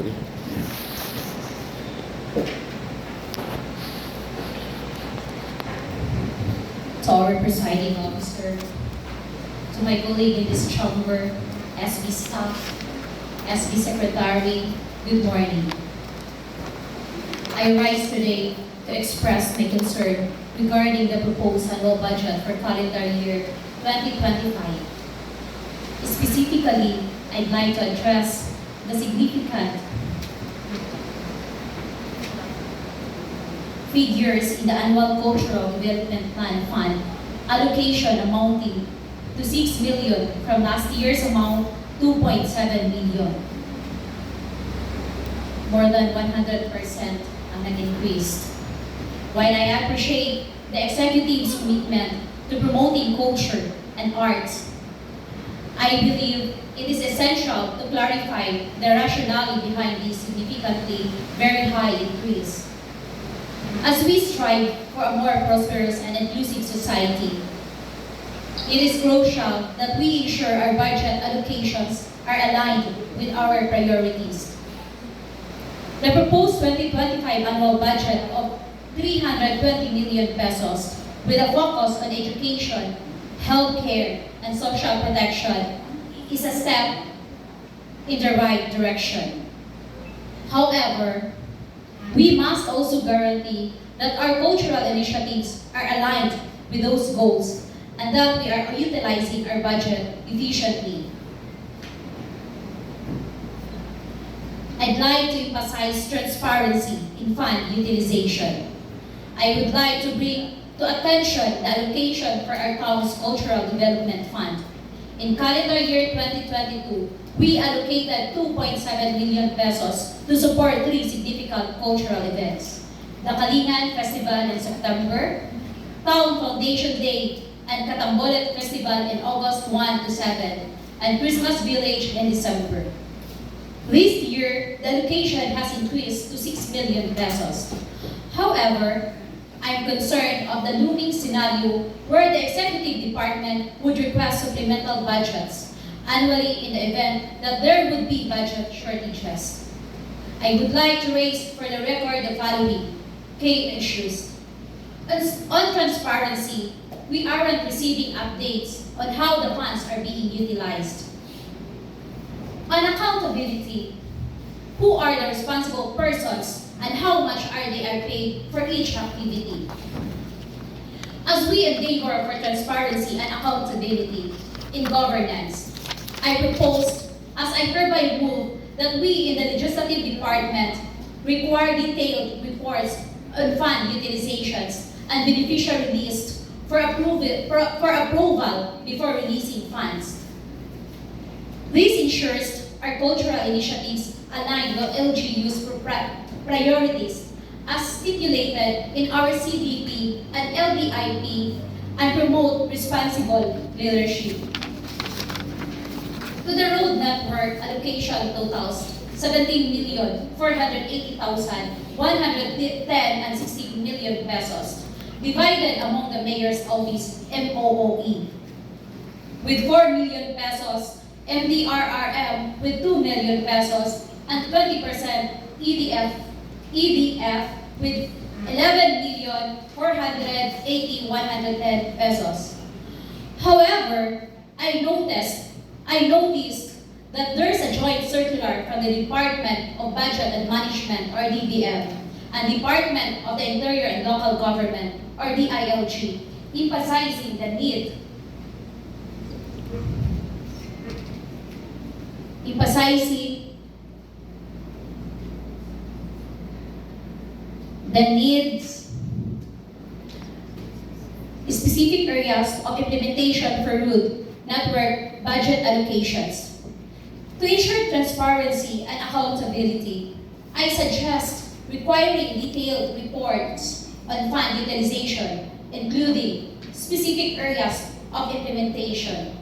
To our presiding officer, to my colleague in this chamber, SB staff, SB secretary, good morning. I rise today to express my concern regarding the proposed annual budget for calendar year 2025. Specifically, I'd like to address the significant figures in the annual Cultural Development Plan Fund allocation amounting to 6 million from last year's amount 2.7 million. More than 100% ang nag-increase. While I appreciate the executive's commitment to promoting culture and arts, I believe it is essential to clarify the rationale behind this significantly very high increase. As we strive for a more prosperous and inclusive society, it is crucial that we ensure our budget allocations are aligned with our priorities. The proposed 2025 annual budget of 320 million pesos with a focus on education, healthcare, and social protection is a step in the right direction. However, we must also guarantee that our cultural initiatives are aligned with those goals and that we are utilizing our budget efficiently. I'd like to emphasize transparency in fund utilization. I would like to bring to attention the allocation for our Kons Cultural Development Fund. In calendar year 2022, we allocated 2.7 million pesos to support 3 significant cultural events: the Kalingan Festival in September, Town Foundation Day, and Katambolet Festival in August 1 to 7, and Christmas Village in December. This year, the allocation has increased to 6 million pesos. However, I'm concerned of the looming scenario where the executive department would request supplemental budgets annually in the event that there would be budget shortages. I would like to raise for the record the following key issues. On transparency, we aren't receiving updates on how the funds are being utilized. On accountability, who are the responsible persons and how much are they paid for each activity? As we endeavor for transparency and accountability in governance, I propose, as I hereby move, that we in the Legislative Department require detailed reports on fund utilizations and beneficiary lists for approval before releasing funds. This ensures our cultural initiatives align with LGU's priorities as stipulated in our CDP and LDIP and promote responsible leadership. To the road network, allocation totals 17,480,110 and 60 million pesos, divided among the Mayor's Office MOOE, with 4 million pesos, MDRRM with 2 million pesos, and 20% EDF with 11,480,110 pesos. However, I noticed that there's a joint circular from the Department of Budget and Management, or DBM, and Department of the Interior and Local Government, or DILG, emphasizing the need specific areas of implementation for road network budget allocations. To ensure transparency and accountability, I suggest requiring detailed reports on fund utilization, including specific areas of implementation.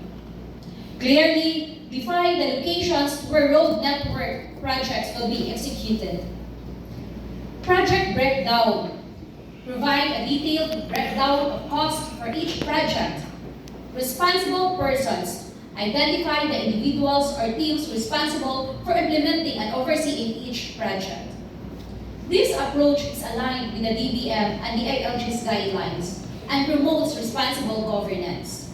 Clearly define the locations where road network projects will be executed. Project breakdown. Provide a detailed breakdown of costs for each project. Responsible persons. Identify the individuals or teams responsible for implementing and overseeing each project. This approach is aligned with the DBM and the ILG's guidelines and promotes responsible governance.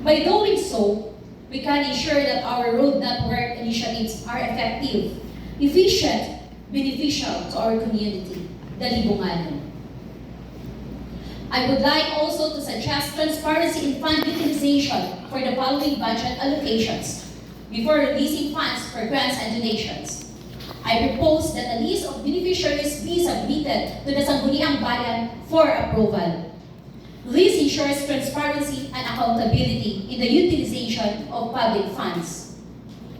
By doing so, we can ensure that our road network initiatives are effective, efficient, beneficial to our community, the Libunganon. I would like also to suggest transparency in fund utilization for the following budget allocations before releasing funds for grants and donations. I propose that a list of beneficiaries be submitted to the Sangguniang Bayan for approval. This ensures transparency and accountability in the utilization of public funds.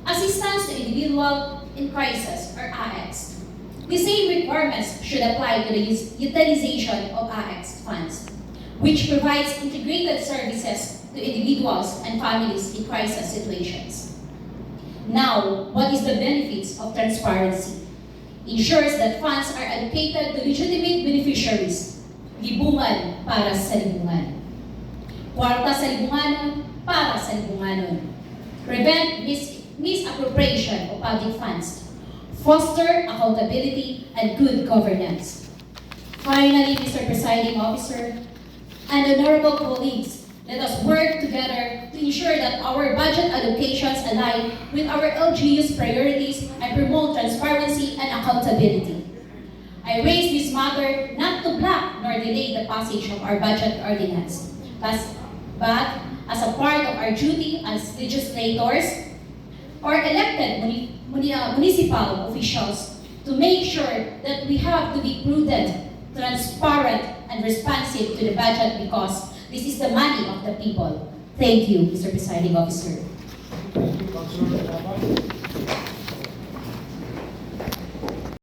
Assistance to individual in crisis, or AX. The same requirements should apply to the utilization of AX funds, which provides integrated services to individuals and families in crisis situations. Now, what is the benefits of transparency? Ensures that funds are allocated to legitimate beneficiaries. Libungan para sa libungan. Kwarta sa libunganon para sa libunganon. Prevent misappropriation of public funds. Foster accountability and good governance. Finally, Mr. Presiding Officer and honorable colleagues, let us work together to ensure that our budget allocations align with our LGU's priorities and promote transparency and accountability. I raise this matter not to block nor delay the passage of our budget ordinance, but as a part of our duty as legislators or elected municipal officials to make sure that we have to be prudent, transparent, and responsive to the budget because this is the money of the people. Thank you, Mr. Presiding Officer. Thank you, Councilor